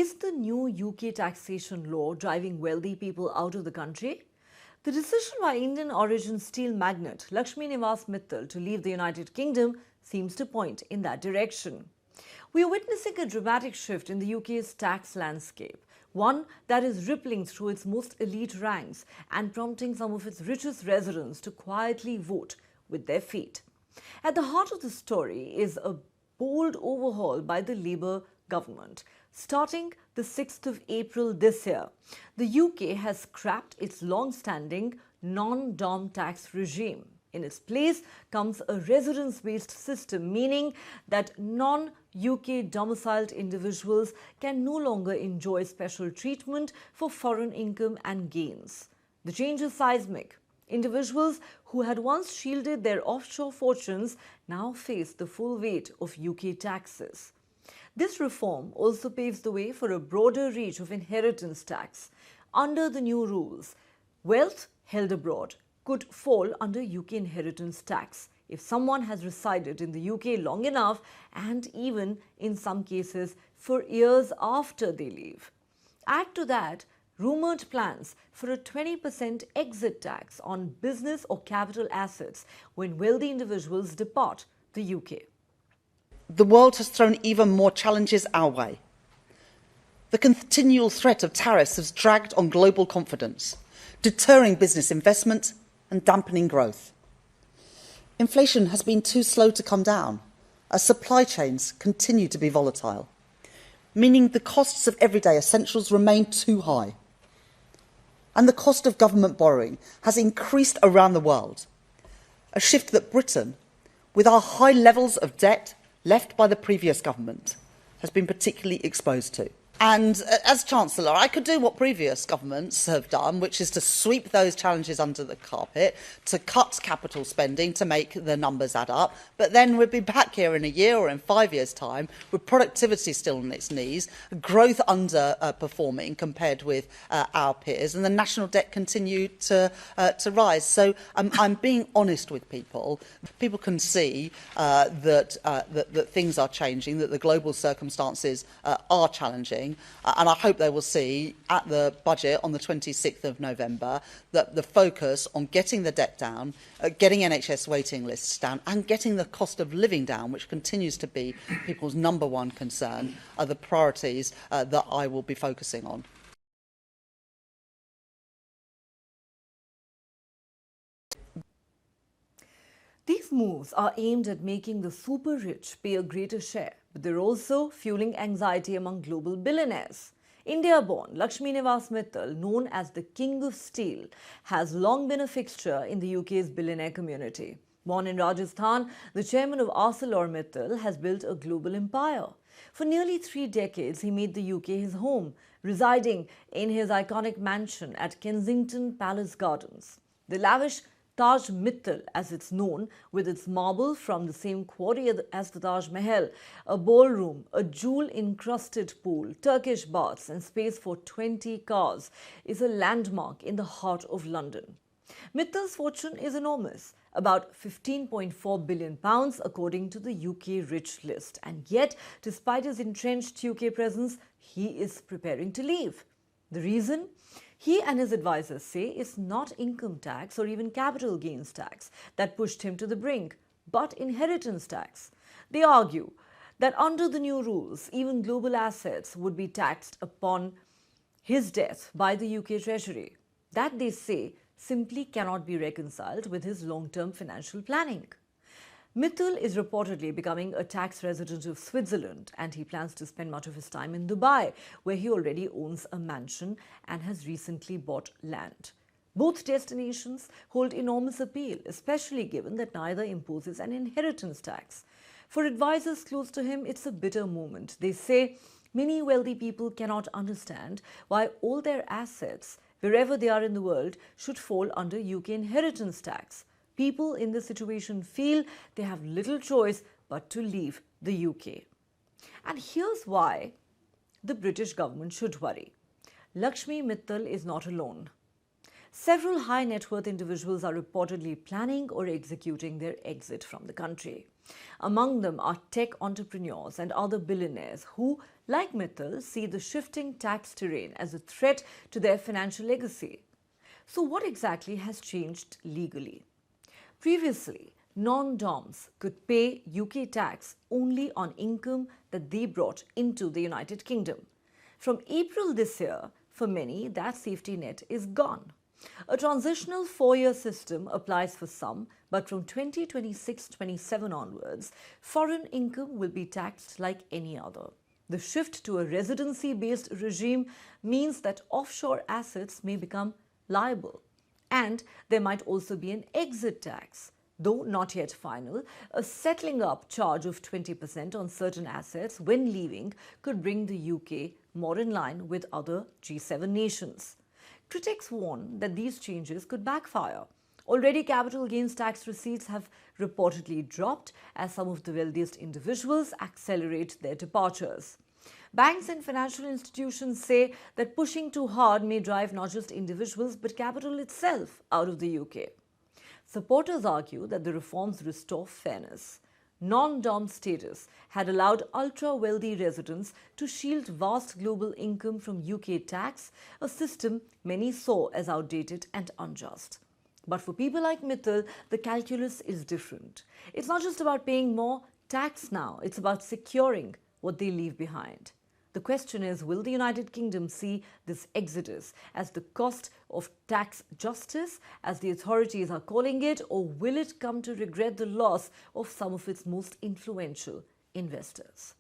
Is the new UK taxation law driving wealthy people out of the country? The decision by Indian origin steel magnate Lakshmi Niwas Mittal to leave the United Kingdom seems to point in that direction. We are witnessing a dramatic shift in the UK's tax landscape, one that is rippling through its most elite ranks and prompting some of its richest residents to quietly vote with their feet. At the heart of the story is a bold overhaul by the Labour government. Starting the 6th of April this year, the UK has scrapped its long-standing non-dom tax regime. In its place comes a residence-based system, meaning that non-UK-domiciled individuals can no longer enjoy special treatment for foreign income and gains. The change is seismic. Individuals who had once shielded their offshore fortunes now face the full weight of UK taxes. This reform also paves the way for a broader reach of inheritance tax. Under the new rules, wealth held abroad could fall under UK inheritance tax if someone has resided in the UK long enough and even in some cases for years after they leave. Add to that rumoured plans for a 20% exit tax on business or capital assets when wealthy individuals depart the UK. The world has thrown even more challenges our way. The continual threat of tariffs has dragged on global confidence, deterring business investment and dampening growth. Inflation has been too slow to come down, as supply chains continue to be volatile, meaning the costs of everyday essentials remain too high. And the cost of government borrowing has increased around the world, a shift that Britain, with our high levels of debt left by the previous government, has been particularly exposed to. And as Chancellor, I could do what previous governments have done, which is to sweep those challenges under the carpet, to cut capital spending to make the numbers add up. But then we'd be back here in a year or in 5 years' time with productivity still on its knees, growth underperforming compared with our peers, and the national debt continued to rise. So I'm being honest with people. People can see that things are changing, that the global circumstances are challenging. And I hope they will see at the budget on the 26th of November that the focus on getting the debt down, getting NHS waiting lists down and getting the cost of living down, which continues to be people's number one concern, are the priorities that I will be focusing on. These moves are aimed at making the super rich pay a greater share, but they're also fueling anxiety among global billionaires. India-born Lakshmi Niwas Mittal, known as the King of Steel, has long been a fixture in the UK's billionaire community. Born in Rajasthan, the chairman of ArcelorMittal has built a global empire. For nearly 3 decades, he made the UK his home, residing in his iconic mansion at Kensington Palace Gardens. The lavish Taj Mittal, as it's known, with its marble from the same quarry as the Taj Mahal, a ballroom, a jewel-encrusted pool, Turkish baths and space for 20 cars, is a landmark in the heart of London. Mittal's fortune is enormous, about £15.4 billion according to the UK Rich List. And yet, despite his entrenched UK presence, he is preparing to leave. The reason? He and his advisors say it's not income tax or even capital gains tax that pushed him to the brink, but inheritance tax. They argue that under the new rules, even global assets would be taxed upon his death by the UK Treasury. That, they say, simply cannot be reconciled with his long-term financial planning. Mittal is reportedly becoming a tax resident of Switzerland, and he plans to spend much of his time in Dubai, where he already owns a mansion and has recently bought land. Both destinations hold enormous appeal, especially given that neither imposes an inheritance tax. For advisors close to him, it's a bitter moment. They say many wealthy people cannot understand why all their assets, wherever they are in the world, should fall under UK inheritance tax. People in this situation feel they have little choice but to leave the UK. And here's why the British government should worry. Lakshmi Mittal is not alone. Several high net worth individuals are reportedly planning or executing their exit from the country. Among them are tech entrepreneurs and other billionaires who, like Mittal, see the shifting tax terrain as a threat to their financial legacy. So what exactly has changed legally? Previously, non-doms could pay UK tax only on income that they brought into the United Kingdom. From April this year, for many, that safety net is gone. A transitional 4-year system applies for some, but from 2026-27 onwards, foreign income will be taxed like any other. The shift to a residency-based regime means that offshore assets may become liable. And there might also be an exit tax. Though not yet final, a settling up charge of 20% on certain assets when leaving could bring the UK more in line with other G7 nations. Critics warn that these changes could backfire. Already, capital gains tax receipts have reportedly dropped as some of the wealthiest individuals accelerate their departures. Banks and financial institutions say that pushing too hard may drive not just individuals but capital itself out of the UK. Supporters argue that the reforms restore fairness. Non-dom status had allowed ultra-wealthy residents to shield vast global income from UK tax, a system many saw as outdated and unjust. But for people like Mittal, the calculus is different. It's not just about paying more tax now, it's about securing what they leave behind. The question is, will the United Kingdom see this exodus as the cost of tax justice, as the authorities are calling it, or will it come to regret the loss of some of its most influential investors?